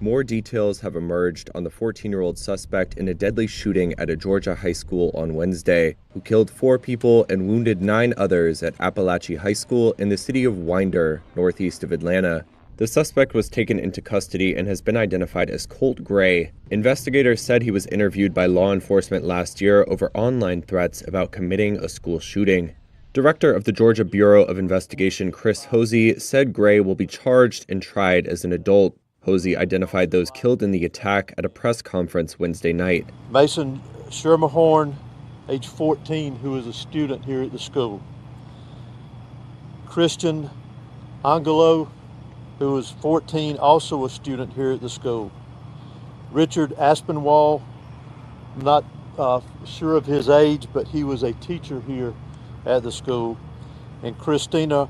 More details have emerged on the 14-year-old suspect in a deadly shooting at a Georgia high school on Wednesday, who killed 4 people and wounded 9 others at Appalachia High School in the city of Winder, northeast of Atlanta. The suspect was taken into custody and has been identified as Colt Gray. Investigators said he was interviewed by law enforcement last year over online threats about committing a school shooting. Director of the Georgia Bureau of Investigation, Chris Hosey, said Gray will be charged and tried as an adult. Hosey identified those killed in the attack at a press conference Wednesday night. Mason Schermerhorn, age 14, who is a student here at the school. Christian Angelo, who was 14, also a student here at the school. Richard Aspinwall, not sure of his age, but he was a teacher here at the school. And Christina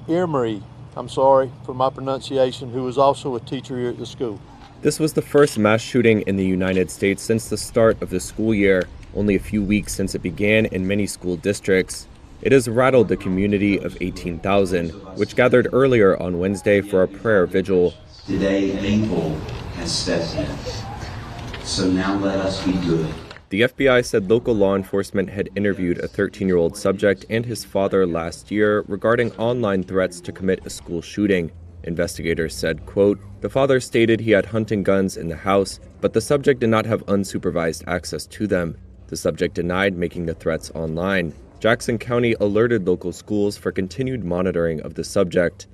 Irmery, I'm sorry for my pronunciation, who was also a teacher here at the school. This was the first mass shooting in the United States since the start of the school year, only a few weeks since it began in many school districts. It has rattled the community of 18,000, which gathered earlier on Wednesday for a prayer vigil. Today, evil has stepped in, so now let us be good. The FBI said local law enforcement had interviewed a 13-year-old subject and his father last year regarding online threats to commit a school shooting. Investigators said, quote, the father stated he had hunting guns in the house, but the subject did not have unsupervised access to them. The subject denied making the threats online. Jackson County alerted local schools for continued monitoring of the subject.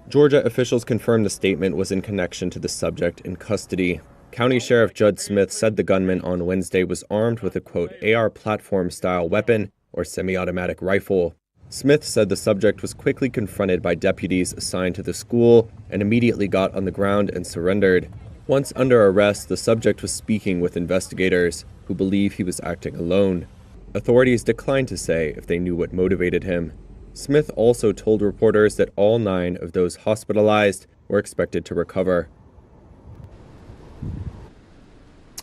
Georgia officials confirmed the statement was in connection to the subject in custody. County Sheriff Judd Smith said the gunman on Wednesday was armed with a, quote, AR platform-style weapon or semi-automatic rifle. Smith said the subject was quickly confronted by deputies assigned to the school and immediately got on the ground and surrendered. Once under arrest, the subject was speaking with investigators, who believe he was acting alone. Authorities declined to say if they knew what motivated him. Smith also told reporters that all 9 of those hospitalized were expected to recover.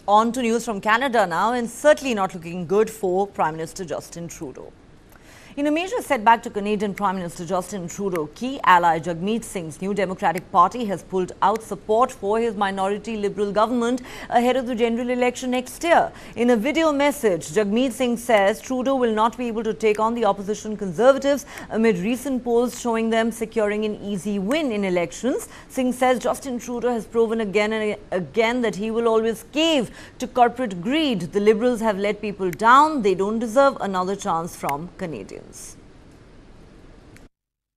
On to news from Canada now, and certainly not looking good for Prime Minister Justin Trudeau. In a major setback to Canadian Prime Minister Justin Trudeau, key ally Jagmeet Singh's New Democratic Party has pulled out support for his minority Liberal government ahead of the general election next year. In a video message, Jagmeet Singh says Trudeau will not be able to take on the opposition Conservatives amid recent polls showing them securing an easy win in elections. Singh says Justin Trudeau has proven again and again that he will always cave to corporate greed. The Liberals have let people down. They don't deserve another chance from Canadians.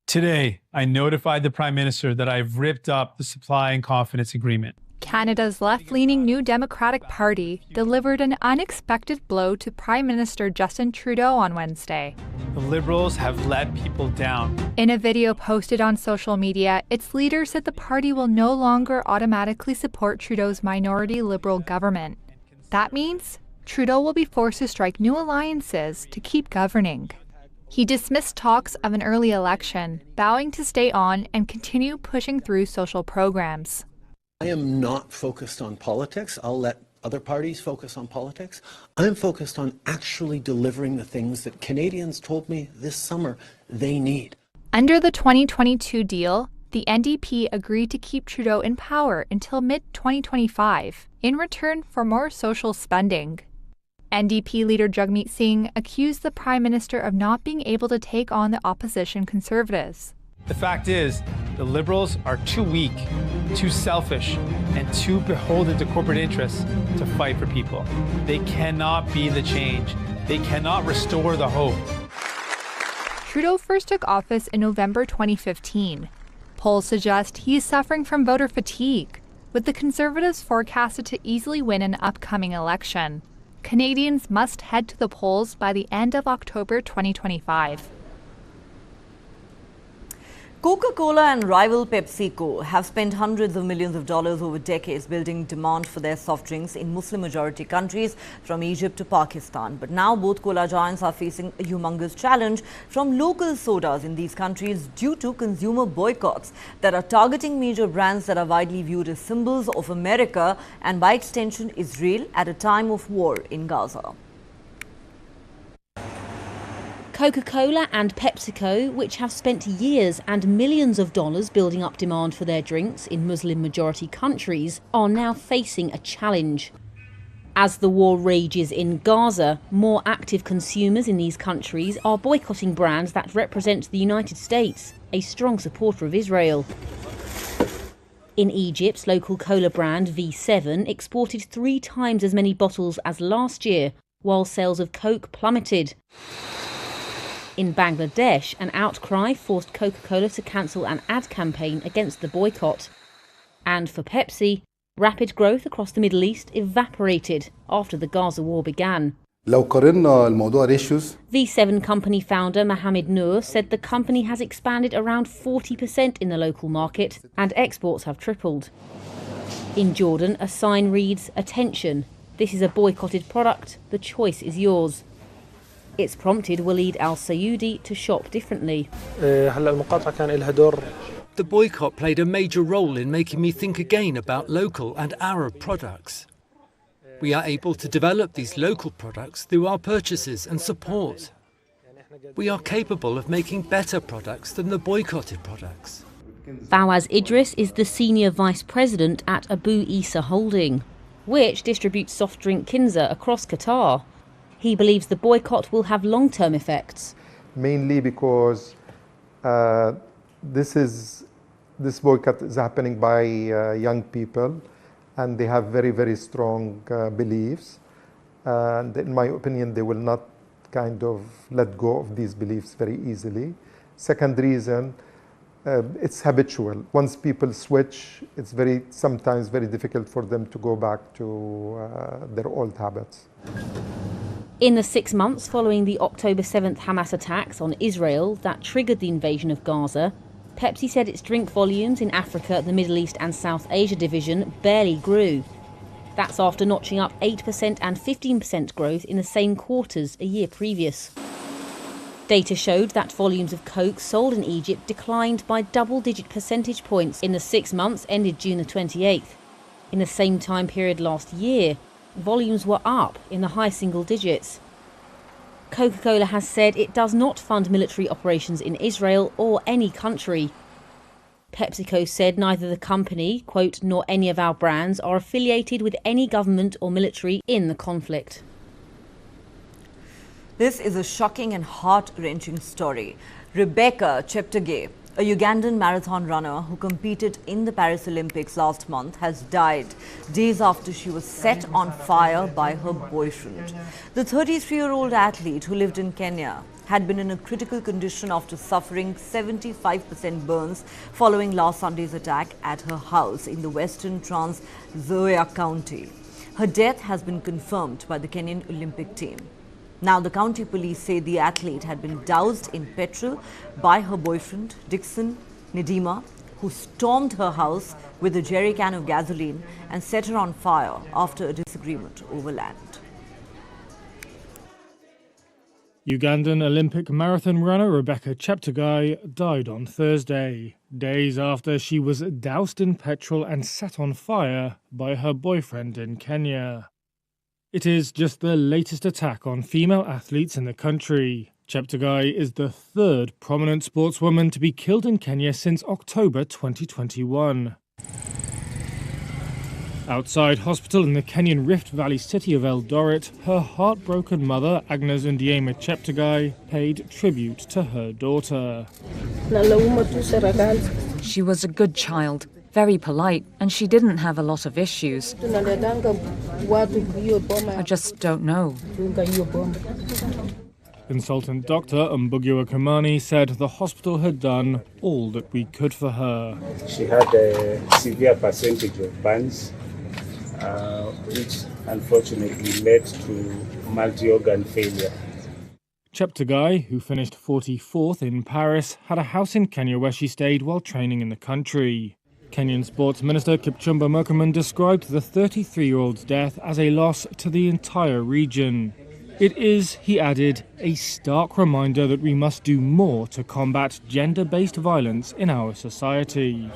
Today, I notified the Prime Minister that I've ripped up the Supply and Confidence Agreement. Canada's left-leaning New Democratic Party delivered an unexpected blow to Prime Minister Justin Trudeau on Wednesday. The Liberals have let people down. In a video posted on social media, its leader said the party will no longer automatically support Trudeau's minority Liberal government. That means Trudeau will be forced to strike new alliances to keep governing. He dismissed talks of an early election, vowing to stay on and continue pushing through social programs. I am not focused on politics. I'll let other parties focus on politics. I'm focused on actually delivering the things that Canadians told me this summer they need. Under the 2022 deal, the NDP agreed to keep Trudeau in power until mid-2025 in return for more social spending. NDP leader Jagmeet Singh accused the Prime Minister of not being able to take on the opposition Conservatives. The fact is, the Liberals are too weak, too selfish, and too beholden to corporate interests to fight for people. They cannot be the change. They cannot restore the hope. Trudeau first took office in November 2015. Polls suggest he is suffering from voter fatigue, with the Conservatives forecasted to easily win an upcoming election. Canadians must head to the polls by the end of October 2025. Coca-Cola and rival PepsiCo have spent hundreds of millions of dollars over decades building demand for their soft drinks in Muslim-majority countries from Egypt to Pakistan. But now both cola giants are facing a humongous challenge from local sodas in these countries due to consumer boycotts that are targeting major brands that are widely viewed as symbols of America and, by extension, Israel at a time of war in Gaza. Coca-Cola and PepsiCo, which have spent years and millions of dollars building up demand for their drinks in Muslim-majority countries, are now facing a challenge. As the war rages in Gaza, more active consumers in these countries are boycotting brands that represent the United States, a strong supporter of Israel. In Egypt, local cola brand V7 exported 3 times as many bottles as last year, while sales of Coke plummeted. In Bangladesh, an outcry forced Coca-Cola to cancel an ad campaign against the boycott. And for Pepsi, rapid growth across the Middle East evaporated after the Gaza war began. V7 company founder Mohamed Noor said the company has expanded around 40% in the local market and exports have tripled. In Jordan, a sign reads, "Attention, this is a boycotted product, the choice is yours." It's prompted Waleed al-Sayoudi to shop differently. The boycott played a major role in making me think again about local and Arab products. We are able to develop these local products through our purchases and support. We are capable of making better products than the boycotted products. Fawaz Idris is the senior vice president at Abu Isa Holding, which distributes soft drink Kinza across Qatar. He believes the boycott will have long-term effects. Mainly because this boycott is happening by young people, and they have very, very strong beliefs. And in my opinion, they will not kind of let go of these beliefs very easily. Second reason, it's habitual. Once people switch, it's sometimes very difficult for them to go back to their old habits. In the 6 months following the October 7th Hamas attacks on Israel that triggered the invasion of Gaza, Pepsi said its drink volumes in Africa, the Middle East and South Asia division barely grew. That's after notching up 8% and 15% growth in the same quarters a year previous. Data showed that volumes of coke sold in Egypt declined by double-digit percentage points in the 6 months ended June the 28th. In the same time period last year, volumes were up in the high single digits. Coca-Cola has said it does not fund military operations in Israel or any country. PepsiCo said neither the company, quote, nor any of our brands are affiliated with any government or military in the conflict. This is a shocking and heart-wrenching story. Rebecca Cheptegei, a Ugandan marathon runner who competed in the Paris Olympics last month, has died days after she was set on fire by her boyfriend. The 33-year-old athlete who lived in Kenya had been in a critical condition after suffering 75% burns following last Sunday's attack at her house in the western Trans Nzoia County. Her death has been confirmed by the Kenyan Olympic team. Now, the county police say the athlete had been doused in petrol by her boyfriend, Dixon Nidima, who stormed her house with a jerry can of gasoline and set her on fire after a disagreement over land. Ugandan Olympic marathon runner Rebecca Cheptegei died on Thursday, days after she was doused in petrol and set on fire by her boyfriend in Kenya. It is just the latest attack on female athletes in the country. Cheptegei is the third prominent sportswoman to be killed in Kenya since October 2021. Outside hospital in the Kenyan Rift Valley city of Eldoret, her heartbroken mother, Agnes Ndiema Cheptegei, paid tribute to her daughter. She was a good child, very polite, and she didn't have a lot of issues. I just don't know. Consultant Dr. Mbugiwa Kamani said the hospital had done all that we could for her. She had a severe percentage of burns, which unfortunately led to multi-organ failure. Cheptegei, who finished 44th in Paris, had a house in Kenya where she stayed while training in the country. Kenyan Sports Minister Kipchumba Murkomen described the 33-year-old's death as a loss to the entire region. It is, he added, a stark reminder that we must do more to combat gender-based violence in our society.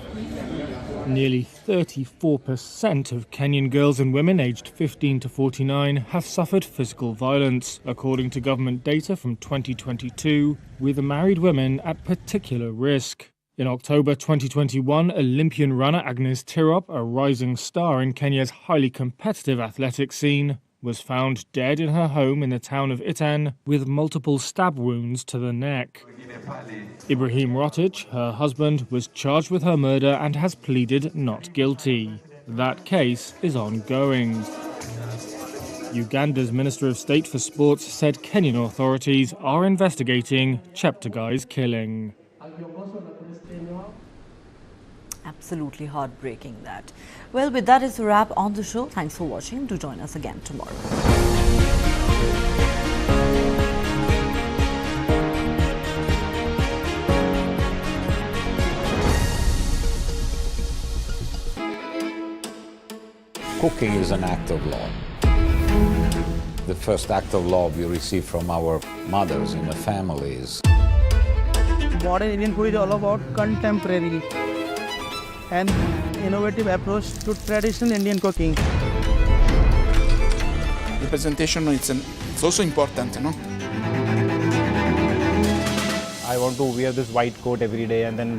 Nearly 34% of Kenyan girls and women aged 15 to 49 have suffered physical violence, according to government data from 2022, with married women at particular risk. In October 2021, Olympian runner Agnes Tirop, a rising star in Kenya's highly competitive athletics scene, was found dead in her home in the town of Itan with multiple stab wounds to the neck. Ibrahim Rotich, her husband, was charged with her murder and has pleaded not guilty. That case is ongoing. Uganda's Minister of State for Sports said Kenyan authorities are investigating Cheptegei's killing. Absolutely heartbreaking, that. Well, with that is a wrap on the show. Thanks for watching. Do join us again tomorrow. Cooking is an act of love. The first act of love we receive from our mothers in the families. Modern Indian food is all about contemporary and innovative approach to traditional Indian cooking. Representation it's also important, no? I want to wear this white coat every day and then